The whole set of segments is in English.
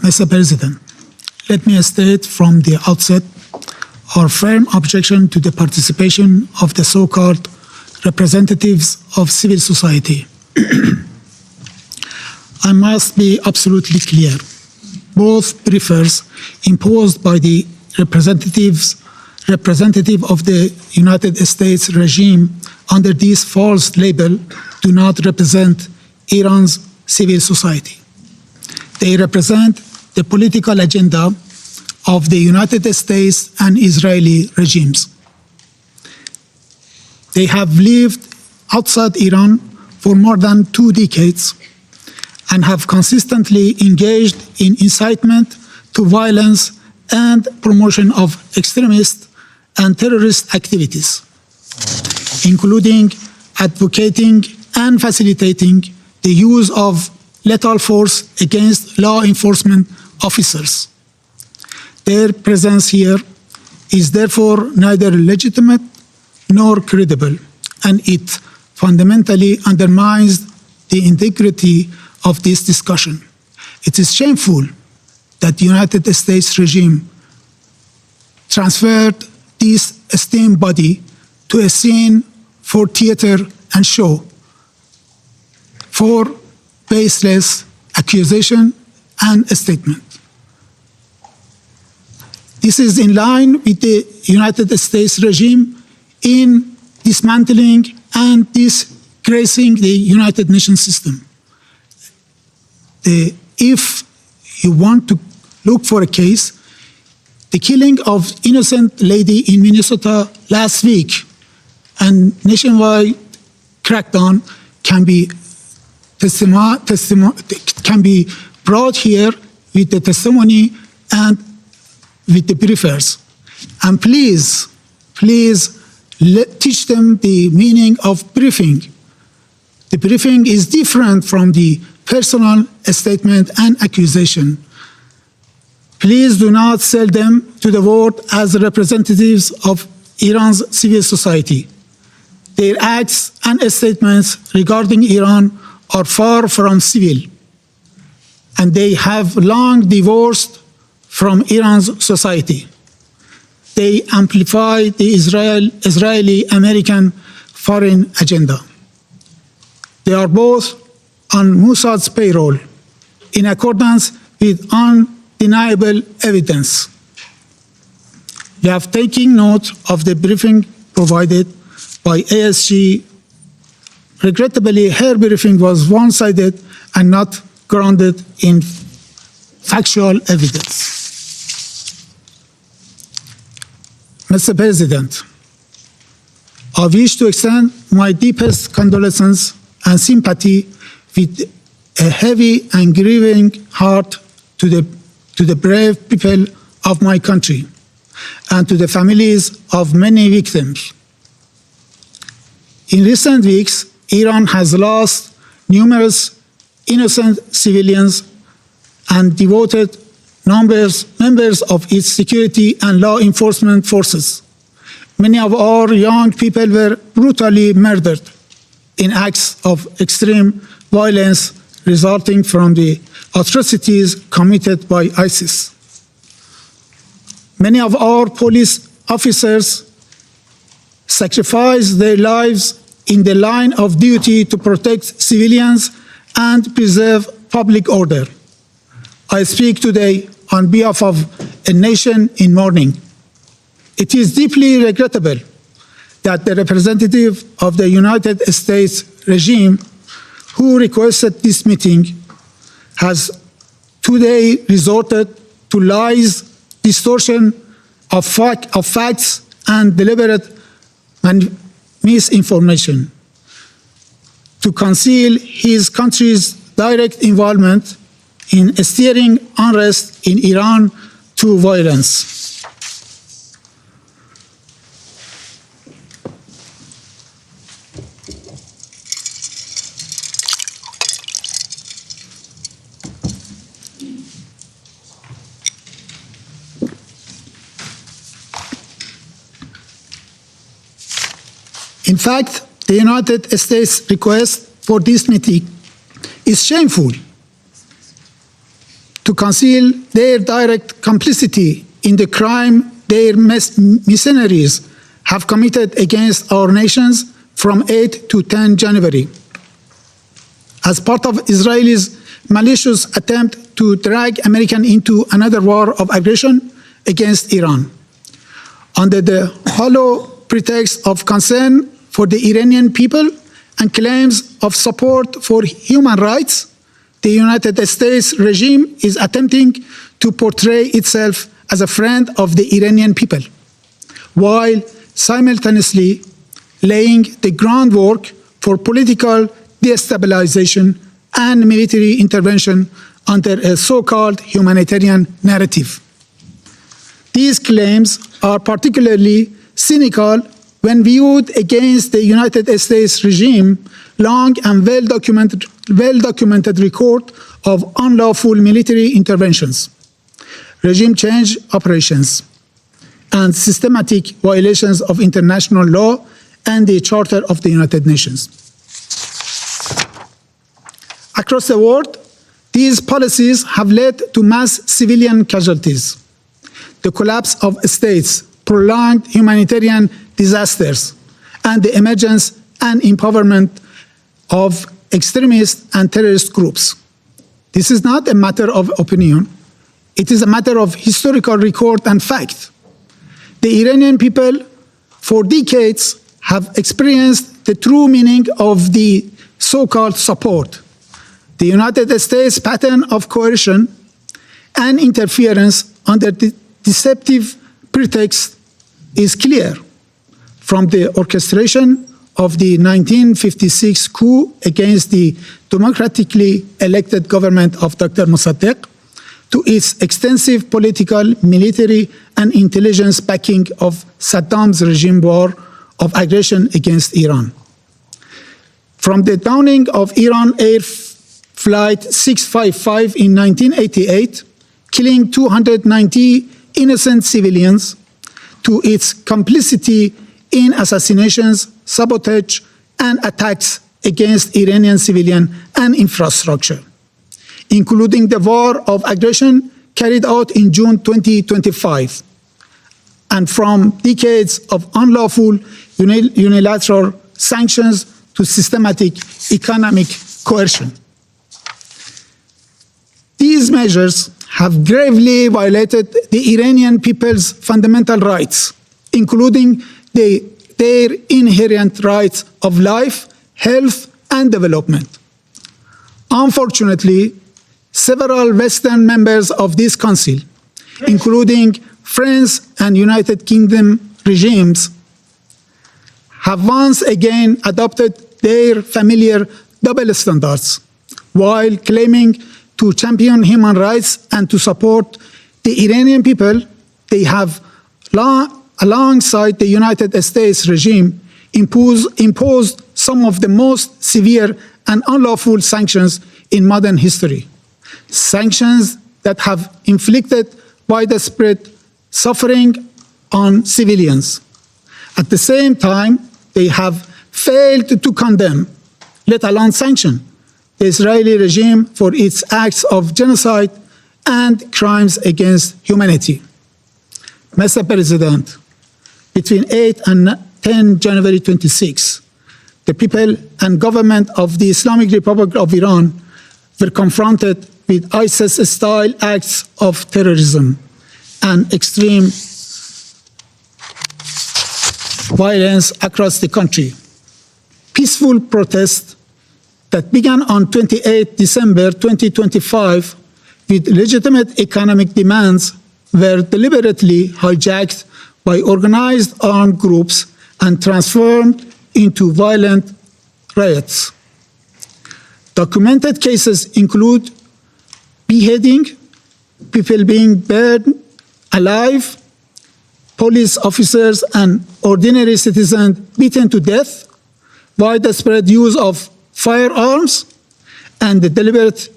Mr. President, let me state from the outset our firm objection to the participation of the so-called representatives of civil society. I must be absolutely clear. Both briefers imposed by the representative of the United States regime under this false label do not represent Iran's civil society. They represent the political agenda of the United States and Israeli regimes. They have lived outside Iran for more than 2 decades and have consistently engaged in incitement to violence and promotion of extremist and terrorist activities, including advocating and facilitating the use of lethal force against law enforcement officers. Their presence here is therefore neither legitimate nor credible, and it fundamentally undermines the integrity of this discussion. It is shameful that the United States regime transferred this esteemed body to a scene for theater and show, for baseless accusation and statement. This is in line with the United States regime in dismantling and disgracing the United Nations system. If you want to look for a case, the killing of innocent lady in Minnesota last week and nationwide crackdown can be brought here with the testimony and with the briefers. And please teach them the meaning of briefing. The briefing is different from the personal statement and accusation. Please do not sell them to the world as representatives of Iran's civil society. Their acts and statements regarding Iran are far from civil, and they have long divorced from Iran's society. They amplify the Israeli-American foreign agenda. They are both on Mossad's payroll in accordance with undeniable evidence. We have taken note of the briefing provided by ASG. Regrettably, her briefing was one-sided and not grounded in factual evidence. Mr. President, I wish to extend my deepest condolences and sympathy with a heavy and grieving heart to the brave people of my country and to the families of many victims. In recent weeks, Iran has lost numerous innocent civilians and devoted members of its security and law enforcement forces. Many of our young people were brutally murdered in acts of extreme violence resulting from the atrocities committed by ISIS. Many of our police officers sacrificed their lives in the line of duty to protect civilians and preserve public order. I speak today on behalf of a nation in mourning. It is deeply regrettable that the representative of the United States regime who requested this meeting has today resorted to lies, distortion of facts, and deliberate misinformation to conceal his country's direct involvement in steering unrest in Iran to violence. In fact, the United States request for this meeting is shameful. to conceal their direct complicity in the crime their mercenaries have committed against our nations from 8 to 10 January. As part of Israel's malicious attempt to drag America into another war of aggression against Iran. Under the hollow pretext of concern for the Iranian people and claims of support for human rights, the United States regime is attempting to portray itself as a friend of the Iranian people, while simultaneously laying the groundwork for political destabilization and military intervention under a so-called humanitarian narrative. These claims are particularly cynical when viewed against the United States regime long and well-documented record of unlawful military interventions, regime change operations, and systematic violations of international law and the Charter of the United Nations. Across the world, these policies have led to mass civilian casualties, the collapse of states, prolonged humanitarian disasters, and the emergence and empowerment of extremist and terrorist groups. This is not a matter of opinion. It is a matter of historical record and fact. The Iranian people, for decades, have experienced the true meaning of the so-called support. The United States pattern of coercion and interference under the deceptive pretext is clear, from the orchestration of the 1956 coup against the democratically elected government of Dr. Mossadegh to its extensive political, military, and intelligence backing of Saddam's regime war of aggression against Iran. From the downing of Iran Air Flight 655 in 1988, killing 290 innocent civilians, to its complicity in assassinations, sabotage, and attacks against Iranian civilian and infrastructure, including the war of aggression carried out in June 2025, and from decades of unlawful unilateral sanctions to systematic economic coercion. These measures have gravely violated the Iranian people's fundamental rights, including their inherent rights of life, health, and development. Unfortunately, several Western members of this Council, including France and United Kingdom regimes, have once again adopted their familiar double standards, while claiming to champion human rights and to support the Iranian people. They have, alongside the United States regime, imposed some of the most severe and unlawful sanctions in modern history. Sanctions that have inflicted widespread suffering on civilians. At the same time, they have failed to condemn, let alone sanction, the Israeli regime for its acts of genocide and crimes against humanity. Mr. President, between 8 and 10 January 26, the people and government of the Islamic Republic of Iran were confronted with ISIS-style acts of terrorism and extreme violence across the country. Peaceful protests that began on 28 December 2025 with legitimate economic demands were deliberately hijacked by organized armed groups and transformed into violent riots. Documented cases include beheading, people being burned alive, police officers and ordinary citizens beaten to death, widespread use of firearms, and the deliberate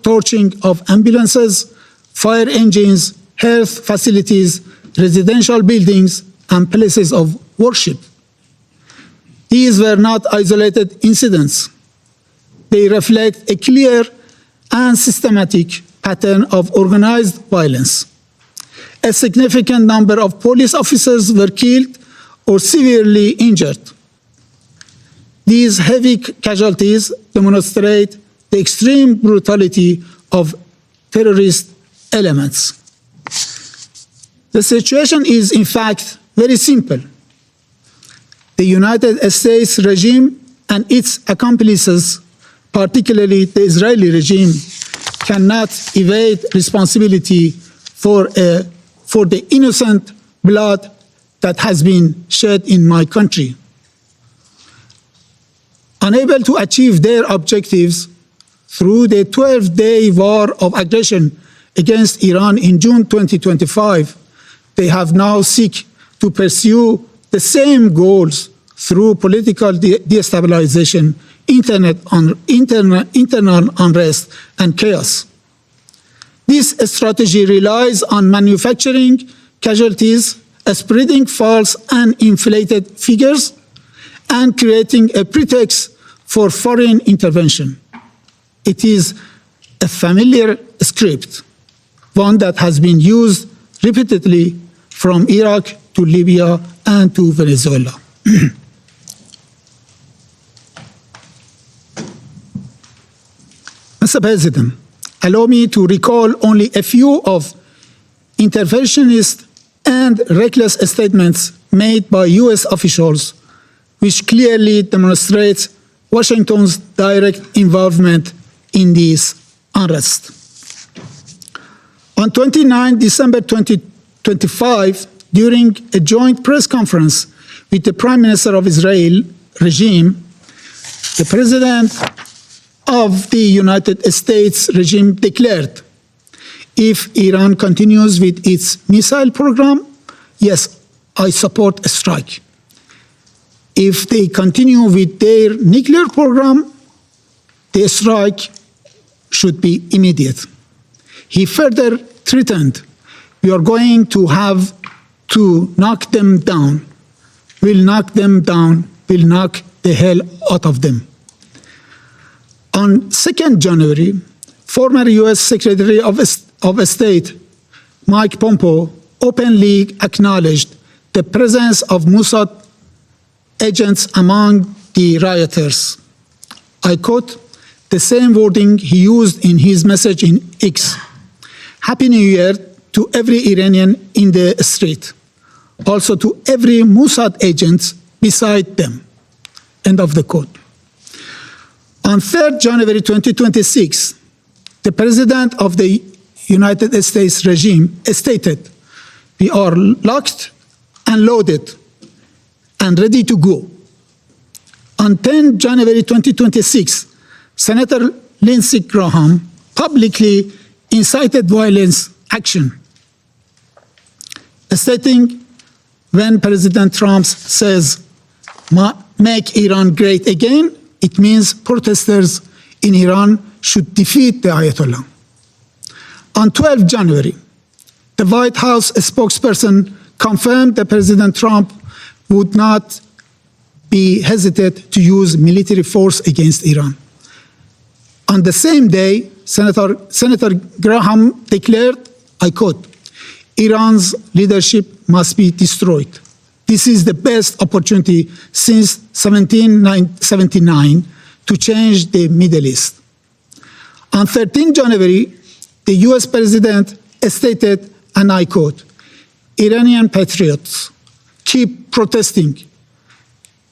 torching of ambulances, fire engines, health facilities, residential buildings, and places of worship. These were not isolated incidents. They reflect a clear and systematic pattern of organized violence. A significant number of police officers were killed or severely injured. These heavy casualties demonstrate the extreme brutality of terrorist elements. The situation is, in fact, very simple. The United States regime and its accomplices, particularly the Israeli regime, cannot evade responsibility for the innocent blood that has been shed in my country. Unable to achieve their objectives through the 12-day war of aggression against Iran in June 2025, they have now sought to pursue the same goals through political destabilization, internal unrest, and chaos. This strategy relies on manufacturing casualties, spreading false and inflated figures, and creating a pretext for foreign intervention. It is a familiar script, one that has been used repeatedly from Iraq to Libya and to Venezuela. Mr. President, allow me to recall only a few of interventionist and reckless statements made by U.S. officials, which clearly demonstrates Washington's direct involvement in this unrest. On 29 December 2025, during a joint press conference with the Prime Minister of Israel regime, the President of the United States regime declared, if Iran continues with its missile program, yes, I support a strike. If they continue with their nuclear program, the strike should be immediate. He further threatened, we are going to have to knock them down. We'll knock them down. We'll knock the hell out of them. On 2nd January, former U.S. Secretary of State Mike Pompeo openly acknowledged the presence of Mossad agents among the rioters. I quote the same wording he used in his message in X. Happy New Year to every Iranian in the street, also to every Mossad agent beside them. End of the quote. On 3rd January 2026, the President of the United States regime stated, we are locked and loaded and ready to go. On 10 January 2026, Senator Lindsey Graham publicly incited violence action, stating when President Trump says, make Iran great again, it means protesters in Iran should defeat the Ayatollah. On 12 January, the White House spokesperson confirmed that President Trump would not be hesitant to use military force against Iran. On the same day, Senator Graham declared, I quote, Iran's leadership must be destroyed. This is the best opportunity since 1779 to change the Middle East. On 13 January, the US President stated, and I quote, Iranian patriots, keep protesting.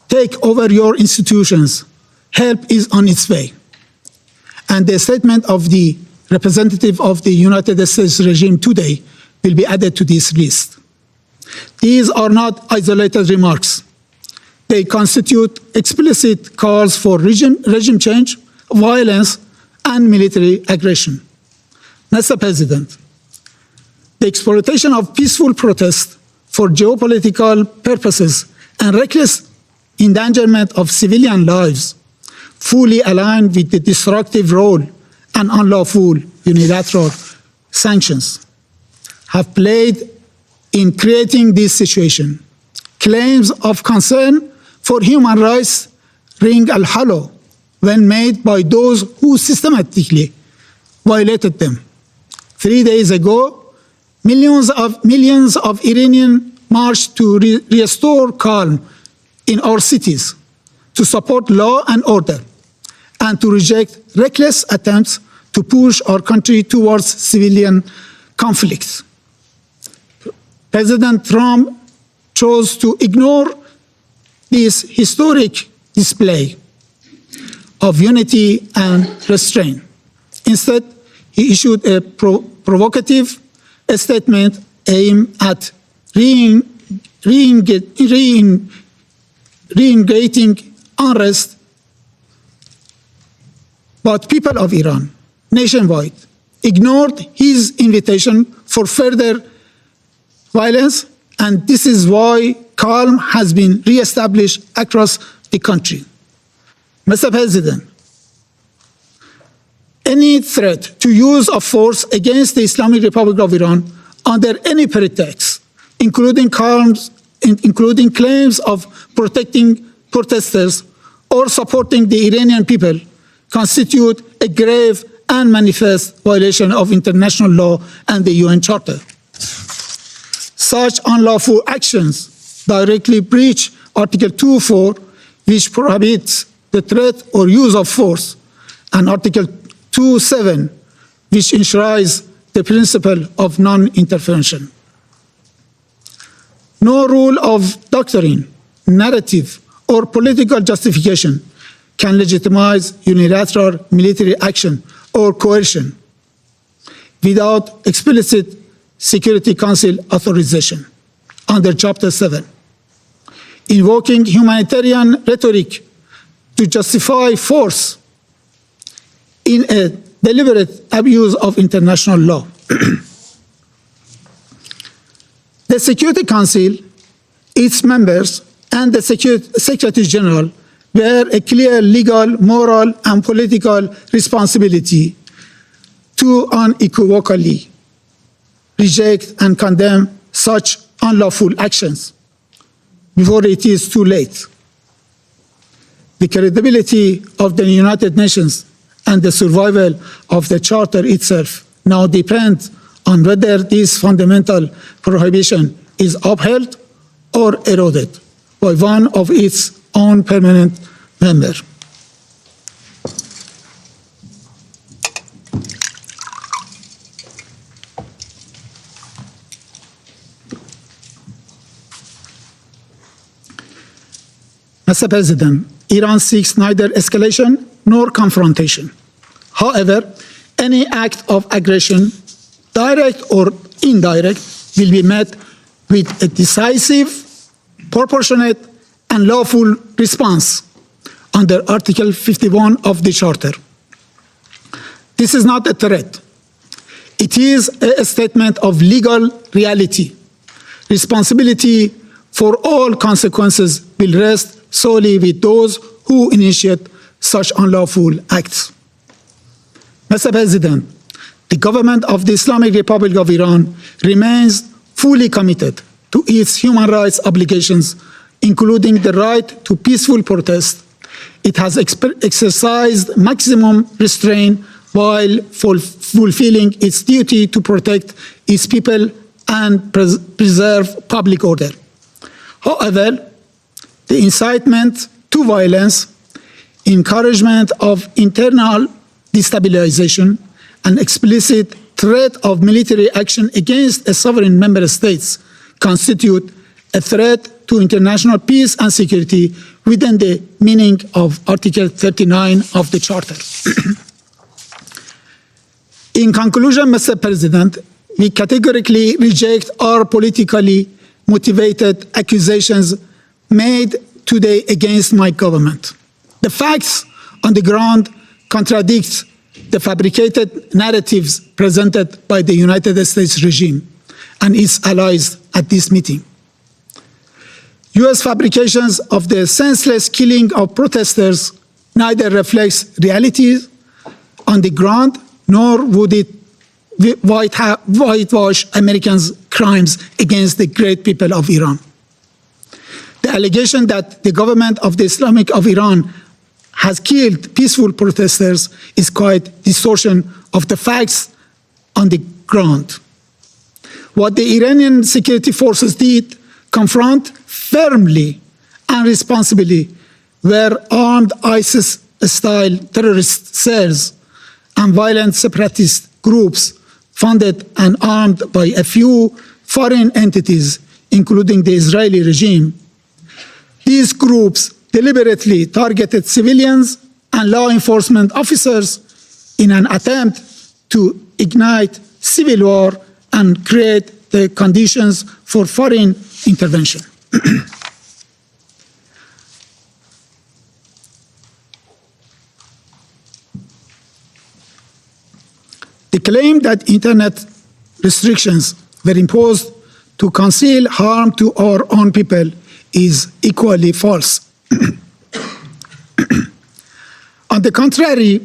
Take over your institutions. Help is on its way. And the statement of the representative of the United States regime today will be added to this list. These are not isolated remarks. They constitute explicit calls for regime change, violence, and military aggression. Mr. President, the exploitation of peaceful protest for geopolitical purposes and reckless endangerment of civilian lives fully aligned with the destructive role and unlawful unilateral sanctions have played in creating this situation. Claims of concern for human rights ring hollow when made by those who systematically violated them. 3 days ago, millions of Iranians marched to restore calm in our cities, to support law and order, and to reject reckless attempts to push our country towards civilian conflicts. President Trump chose to ignore this historic display of unity and restraint. Instead, he issued a provocative statement aimed at reinvigorating unrest, but people of Iran nationwide ignored his invitation for further violence, and this is why calm has been re-established across the country. Mr. President, any threat to use of force against the Islamic Republic of Iran under any pretext, including claims of protecting protesters or supporting the Iranian people, constitute a grave and manifest violation of international law and the UN Charter. Such unlawful actions directly breach Article 2.4, which prohibits the threat or use of force, and Article 2.7, which enshrines the principle of non-intervention. No rule of doctrine, narrative, or political justification can legitimize unilateral military action or coercion without explicit Security Council authorization under Chapter 7. Invoking humanitarian rhetoric to justify force in a deliberate abuse of international law. The Security Council, its members, and the Secretary General bear a clear legal, moral, and political responsibility to unequivocally reject and condemn such unlawful actions before it is too late. The credibility of the United Nations and the survival of the Charter itself now depend on whether this fundamental prohibition is upheld or eroded by one of its own permanent members. Mr. President, Iran seeks neither escalation nor confrontation. However, any act of aggression, direct or indirect, will be met with a decisive, proportionate, and lawful response under Article 51 of the Charter. This is not a threat. It is a statement of legal reality. Responsibility for all consequences will rest solely with those who initiate such unlawful acts. Mr. President, the government of the Islamic Republic of Iran remains fully committed to its human rights obligations, including the right to peaceful protest. It has exercised maximum restraint while fulfilling its duty to protect its people and preserve public order. However, the incitement to violence, encouragement of internal destabilization, and explicit threat of military action against a sovereign member states constitute a threat to international peace and security within the meaning of Article 39 of the Charter. In conclusion, Mr. President, we categorically reject all politically motivated accusations made today against my government. The facts on the ground contradict the fabricated narratives presented by the United States regime and its allies at this meeting. U.S. fabrications of the senseless killing of protesters neither reflects reality on the ground nor would it whitewash Americans' crimes against the great people of Iran. The allegation that the government of the Islamic of Iran has killed peaceful protesters is quite distortion of the facts on the ground. What the Iranian security forces did confront firmly and responsibly were armed ISIS-style terrorist cells and violent separatist groups funded and armed by a few foreign entities, including the Israeli regime. These groups deliberately targeted civilians and law enforcement officers in an attempt to ignite civil war and create the conditions for foreign intervention. The claim that internet restrictions were imposed to conceal harm to our own people is equally false. On the contrary,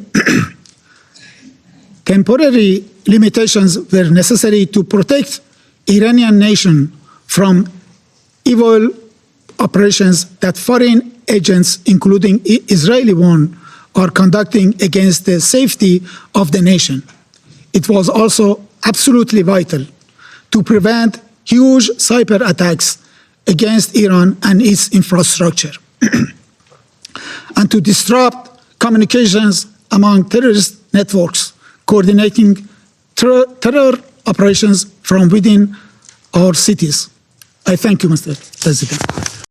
temporary limitations were necessary to protect Iranian nation from evil operations that foreign agents, including Israeli one, are conducting against the safety of the nation. It was also absolutely vital to prevent huge cyber attacks against Iran and its infrastructure, and to disrupt communications among terrorist networks, coordinating terror operations from within our cities. I thank you, Mr. President.